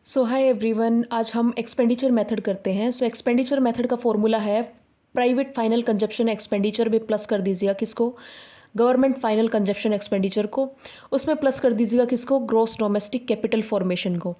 सो hi everyone, आज हम expenditure method करते हैं। एक्सपेंडिचर मेथड का फॉर्मूला है प्राइवेट फाइनल कंजप्शन एक्सपेंडिचर में प्लस कर दीजिएगा किसको, गवर्नमेंट फाइनल कंजप्शन एक्सपेंडिचर को, उसमें प्लस कर दीजिएगा किसको, ग्रॉस डोमेस्टिक कैपिटल फॉर्मेशन को।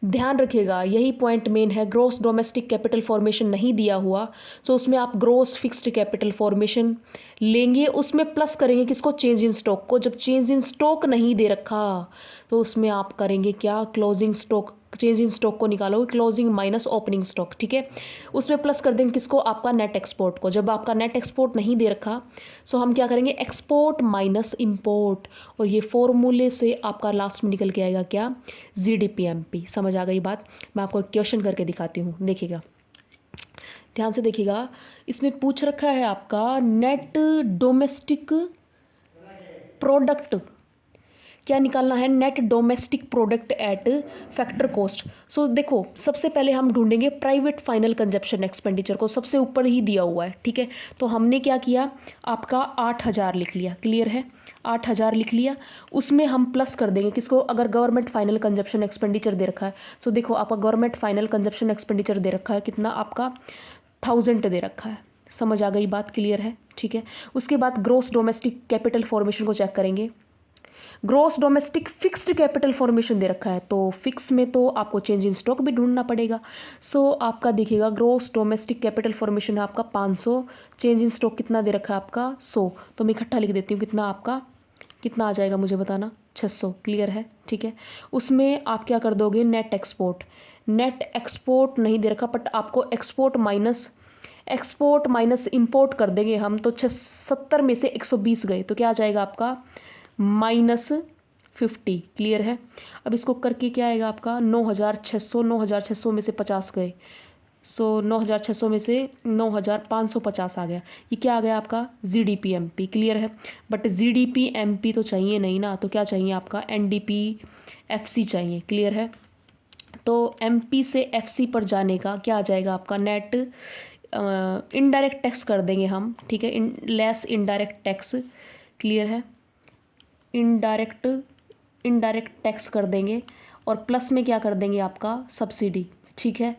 ध्यान रखिएगा यही पॉइंट मेन है, ग्रॉस डोमेस्टिक कैपिटल फॉर्मेशन नहीं दिया हुआ तो उसमें आप ग्रॉस फिक्स्ड कैपिटल फॉर्मेशन लेंगे, उसमें प्लस करेंगे किसको, चेंज इन स्टॉक को। जब चेंज इन स्टॉक नहीं दे रखा तो उसमें आप करेंगे क्या, closing stock, change in stock को निकालोगे, क्लोजिंग माइनस ओपनिंग स्टॉक, ठीक है। उसमें प्लस कर देंगे किसको, आपका नेट एक्सपोर्ट को। जब आपका नेट एक्सपोर्ट नहीं दे रखा सो हम क्या करेंगे, एक्सपोर्ट माइनस इंपोर्ट, और ये फॉर्मूले से आपका लास्ट में निकल के आएगा क्या, जीडीपीएमपी। समझ आ गई बात। मैं आपको एक क्वेश्चन करके दिखाती हूँ, देखिएगा ध्यान से देखिएगा। इसमें पूछ रखा है आपका नेट डोमेस्टिक प्रोडक्ट, क्या निकालना है, net domestic product at factor cost. So देखो सबसे पहले हम ढूंढेंगे प्राइवेट फाइनल कंजप्शन एक्सपेंडिचर को, सबसे ऊपर ही दिया हुआ है, ठीक है। तो हमने क्या किया, आपका 8,000 लिख लिया, क्लियर है, 8,000 लिख लिया। उसमें हम प्लस कर देंगे किसको, अगर गवर्नमेंट फाइनल कंजप्शन एक्सपेंडिचर दे रखा है। सो देखो आपका गवर्नमेंट फाइनल कंजप्शन एक्सपेंडिचर दे रखा है कितना, आपका 1000 दे रखा है। समझ आ गई बात, क्लियर है, ठीक है। उसके बाद ग्रोस डोमेस्टिक कैपिटल फॉर्मेशन को चेक करेंगे। Gross domestic fixed capital formation दे रखा है, तो फिक्स में तो आपको चेंज इन स्टॉक भी ढूंढना पड़ेगा। सो आपका देखिएगा ग्रॉस डोमेस्टिक कैपिटल फॉर्मेशन है आपका 500, चेंज इन स्टॉक कितना दे रखा है आपका 100। तो मैं इकट्ठा लिख देती हूँ, कितना आपका, कितना आ जाएगा मुझे बताना, 600, क्लियर है, ठीक है। उसमें आप क्या कर दोगे, नेट एक्सपोर्ट, नेट एक्सपोर्ट नहीं दे रखा बट आपको एक्सपोर्ट माइनस इंपोर्ट कर देंगे हम, तो 70 में से 120 गए तो क्या आ जाएगा आपका -50, क्लियर है। अब इसको करके क्या आएगा आपका 9,600, 9,600 में से 50 गए, सो 9,600 में से 9,550 आ गया। ये क्या आ गया आपका, जीडीपीएमपी, क्लियर है। बट जीडीपीएमपी तो चाहिए नहीं ना, तो क्या चाहिए आपका, एनडीपीएफसी चाहिए, क्लियर है। तो एमपी से एफसी पर जाने का क्या आ जाएगा आपका, नेट इनडायरेक्ट टैक्स कर देंगे हम, ठीक है, लेस इनडायरेक्ट टैक्स, क्लियर है। इनडायरेक्ट टैक्स कर देंगे और प्लस में क्या कर देंगे आपका सब्सिडी, ठीक है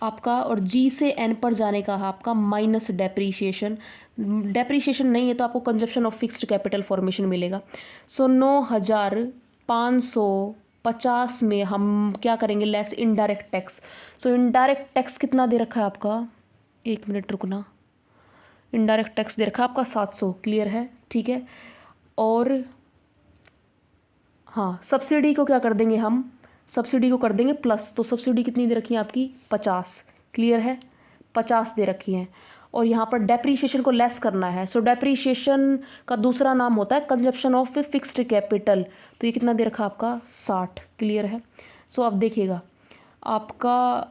आपका। और जी से एन पर जाने का आपका माइनस डेप्रीशिएशन, डेप्रीशिएशन नहीं है तो आपको consumption of fixed capital formation मिलेगा। सो 9,550 में हम क्या करेंगे, लेस इनडायरेक्ट टैक्स। सो इनडायरेक्ट टैक्स कितना दे रखा है आपका, एक मिनट रुकना, इनडायरेक्ट टैक्स दे रखा है आपका 700, क्लियर है, ठीक है। और हाँ, सब्सिडी को क्या कर देंगे हम, सब्सिडी को कर देंगे प्लस, तो सब्सिडी कितनी दे रखी है आपकी 50, क्लियर है, 50 दे रखी हैं। और यहाँ पर डेप्रीशिएशन को लेस करना है, सो डेप्रीशिएशन का दूसरा नाम होता है कंजप्शन ऑफ फिक्स्ड कैपिटल, तो ये कितना दे रखा आपका 60, क्लियर है। सो अब देखिएगा आपका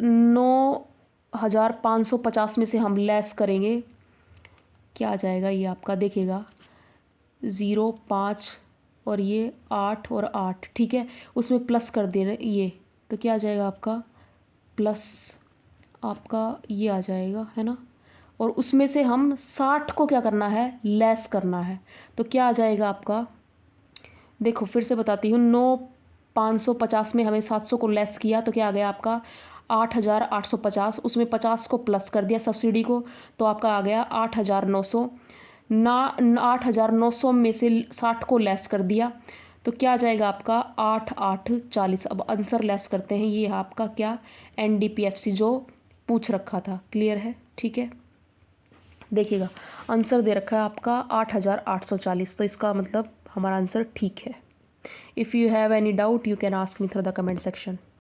9,550 में से हम लेस करेंगे, क्या आ जाएगा ये आपका, देखिएगा 0.5 और ये 8 और 8, ठीक है। उसमें प्लस कर देना ये, तो क्या आ जाएगा आपका, प्लस आपका ये आ जाएगा, है ना। और उसमें से हम 60 को क्या करना है, लेस करना है, तो क्या आ जाएगा आपका, देखो फिर से बताती हूँ, 9,550 में हमें 700 को लेस किया तो क्या आ गया आपका 8,850, उसमें 50 को प्लस कर दिया सब्सिडी को, तो आपका आ गया 8,900 ना, 8,900 में से 60 को लेस कर दिया तो क्या आ जाएगा आपका 8,840। अब आंसर लेस करते हैं, ये आपका क्या, एनडीपीएफसी जो पूछ रखा था, क्लियर है, ठीक है। देखिएगा आंसर दे रखा है आपका 8,840, तो इसका मतलब हमारा आंसर ठीक है। If you have any doubt you can ask me through the comment section.